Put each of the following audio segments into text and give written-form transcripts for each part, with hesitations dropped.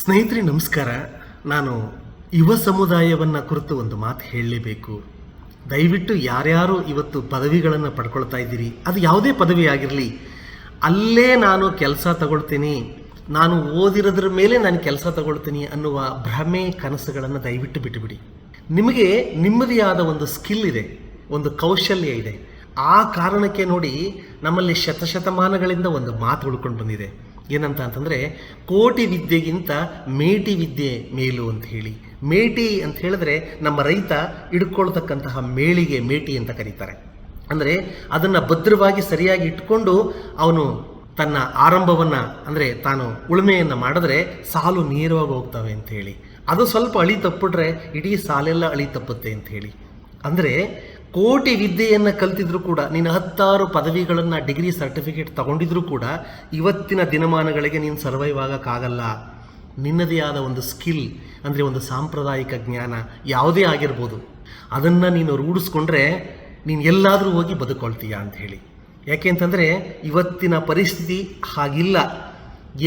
ಸ್ನೇಹಿತರೆ ನಮಸ್ಕಾರ. ನಾನು ಯುವ ಸಮುದಾಯವನ್ನು ಕುರಿತು ಒಂದು ಮಾತು ಹೇಳಲೇಬೇಕು. ದಯವಿಟ್ಟು ಯಾರ್ಯಾರು ಇವತ್ತು ಪದವಿಗಳನ್ನು ಪಡ್ಕೊಳ್ತಾ ಇದ್ದೀರಿ, ಅದು ಯಾವುದೇ ಪದವಿ ಆಗಿರಲಿ, ಅಲ್ಲೇ ನಾನು ಕೆಲಸ ತಗೊಳ್ತೀನಿ, ನಾನು ಓದಿರೋದ್ರ ಮೇಲೆ ನಾನು ಕೆಲಸ ತಗೊಳ್ತೀನಿ ಅನ್ನುವ ಭ್ರಮೆ ಕನಸುಗಳನ್ನು ದಯವಿಟ್ಟು ಬಿಟ್ಟುಬಿಡಿ. ನಿಮಗೆ ನಿಮ್ಮದೇ ಆದ ಒಂದು ಸ್ಕಿಲ್ ಇದೆ, ಒಂದು ಕೌಶಲ್ಯ ಇದೆ. ಆ ಕಾರಣಕ್ಕೆ ನೋಡಿ ನಮ್ಮಲ್ಲಿ ಶತಶತಮಾನಗಳಿಂದ ಒಂದು ಮಾತು ಉಳ್ಕೊಂಡು ಬಂದಿದೆ. ಏನಂತ ಅಂತಂದರೆ, ಕೋಟಿ ವಿದ್ಯೆಗಿಂತ ಮೇಟಿ ವಿದ್ಯೆ ಮೇಲು ಅಂತ ಹೇಳಿ. ಮೇಟಿ ಅಂತ ಹೇಳಿದ್ರೆ ನಮ್ಮ ರೈತ ಹಿಡ್ಕೊಳ್ತಕ್ಕಂತಹ ಮೇಳಿಗೆ ಮೇಟಿ ಅಂತ ಕರೀತಾರೆ. ಅಂದರೆ ಅದನ್ನು ಭದ್ರವಾಗಿ ಸರಿಯಾಗಿ ಇಟ್ಕೊಂಡು ಅವನು ತನ್ನ ಆರಂಭವನ್ನು ಅಂದರೆ ತಾನು ಉಳುಮೆಯನ್ನು ಮಾಡಿದ್ರೆ ಸಾಲು ನೇರವಾಗಿ ಹೋಗ್ತವೆ ಅಂತ ಹೇಳಿ. ಅದು ಸ್ವಲ್ಪ ಅಳಿ ತಪ್ಪಿಟ್ರೆ ಇಡೀ ಸಾಲೆಲ್ಲ ಅಳಿ ತಪ್ಪುತ್ತೆ ಅಂತ ಹೇಳಿ. ಅಂದರೆ ಕೋಟಿ ವಿದ್ಯೆಯನ್ನು ಕಲ್ತಿದ್ರು ಕೂಡ, ನೀನು 10 ಪದವಿಗಳನ್ನು ಡಿಗ್ರಿ ಸರ್ಟಿಫಿಕೇಟ್ ತಗೊಂಡಿದ್ರು ಕೂಡ ಇವತ್ತಿನ ದಿನಮಾನಗಳಿಗೆ ನೀನು ಸರ್ವೈವ್ ಆಗೋಕ್ಕಾಗಲ್ಲ. ನಿನ್ನದೇ ಆದ ಒಂದು ಸ್ಕಿಲ್ ಅಂದರೆ ಒಂದು ಸಾಂಪ್ರದಾಯಿಕ ಜ್ಞಾನ ಯಾವುದೇ ಆಗಿರ್ಬೋದು, ಅದನ್ನು ನೀನು ರೂಢಿಸ್ಕೊಂಡ್ರೆ ನೀನು ಎಲ್ಲಾದರೂ ಹೋಗಿ ಬದುಕೊಳ್ತೀಯ ಅಂತ ಹೇಳಿ. ಯಾಕೆ ಅಂತಂದರೆ ಇವತ್ತಿನ ಪರಿಸ್ಥಿತಿ ಹಾಗಿಲ್ಲ.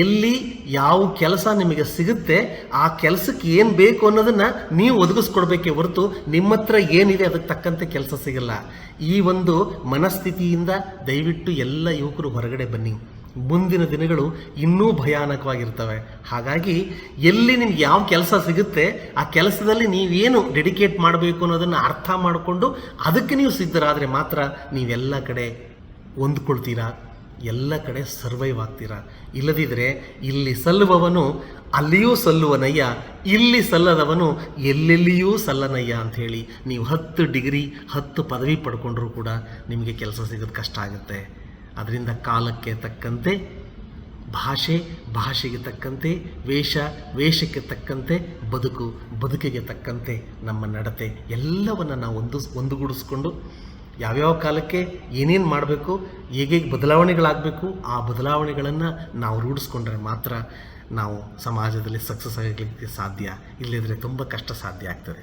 ಎಲ್ಲಿ ಯಾವ ಕೆಲಸ ನಿಮಗೆ ಸಿಗುತ್ತೆ ಆ ಕೆಲಸಕ್ಕೆ ಏನು ಬೇಕು ಅನ್ನೋದನ್ನು ನೀವು ಒದಗಿಸ್ಕೊಡ್ಬೇಕೇ ಹೊರತು ನಿಮ್ಮ ಹತ್ರ ಏನಿದೆ ಅದಕ್ಕೆ ತಕ್ಕಂತೆ ಕೆಲಸ ಸಿಗಲ್ಲ. ಈ ಒಂದು ಮನಸ್ಥಿತಿಯಿಂದ ದಯವಿಟ್ಟು ಎಲ್ಲ ಯುವಕರು ಹೊರಗಡೆ ಬನ್ನಿ. ಮುಂದಿನ ದಿನಗಳು ಇನ್ನೂ ಭಯಾನಕವಾಗಿರ್ತವೆ. ಹಾಗಾಗಿ ಎಲ್ಲಿ ನಿಮ್ಗೆ ಯಾವ ಕೆಲಸ ಸಿಗುತ್ತೆ ಆ ಕೆಲಸದಲ್ಲಿ ನೀವೇನು ಡೆಡಿಕೇಟ್ ಮಾಡಬೇಕು ಅನ್ನೋದನ್ನು ಅರ್ಥ ಮಾಡಿಕೊಂಡು ಅದಕ್ಕೆ ನೀವು ಸಿದ್ಧರಾದರೆ ಮಾತ್ರ ನೀವೆಲ್ಲ ಕಡೆ ಹೊಂದ್ಕೊಳ್ತೀರಾ, ಎಲ್ಲ ಕಡೆ ಸರ್ವೈವ್ ಆಗ್ತೀರಾ. ಇಲ್ಲದಿದ್ದರೆ ಇಲ್ಲಿ ಸಲ್ಲುವವನು ಅಲ್ಲಿಯೂ ಸಲ್ಲುವನಯ್ಯ, ಇಲ್ಲಿ ಸಲ್ಲದವನು ಎಲ್ಲೆಲ್ಲಿಯೂ ಸಲ್ಲನಯ್ಯ ಅಂಥೇಳಿ ನೀವು 10 ಡಿಗ್ರಿ 10 ಪದವಿ ಪಡ್ಕೊಂಡ್ರೂ ಕೂಡ ನಿಮಗೆ ಕೆಲಸ ಸಿಗೋದು ಕಷ್ಟ ಆಗುತ್ತೆ. ಅದರಿಂದ ಕಾಲಕ್ಕೆ ತಕ್ಕಂತೆ ಭಾಷೆ, ಭಾಷೆಗೆ ತಕ್ಕಂತೆ ವೇಷ, ವೇಷಕ್ಕೆ ತಕ್ಕಂತೆ ಬದುಕು, ಬದುಕಿಗೆ ತಕ್ಕಂತೆ ನಮ್ಮ ನಡತೆ ಎಲ್ಲವನ್ನು ನಾವು ಒಂದುಗೂಡಿಸ್ಕೊಂಡು ಯಾವ್ಯಾವ ಕಾಲಕ್ಕೆ ಏನೇನು ಮಾಡಬೇಕು, ಹೇಗೆ ಬದಲಾವಣೆಗಳಾಗಬೇಕು, ಆ ಬದಲಾವಣೆಗಳನ್ನು ನಾವು ರೂಢಿಸ್ಕೊಂಡ್ರೆ ಮಾತ್ರ ನಾವು ಸಮಾಜದಲ್ಲಿ ಸಕ್ಸಸ್ ಆಗಲಿಕ್ಕೆ ಸಾಧ್ಯ. ಇಲ್ಲದಿದ್ದರೆ ತುಂಬ ಕಷ್ಟ ಸಾಧ್ಯ ಆಗ್ತದೆ.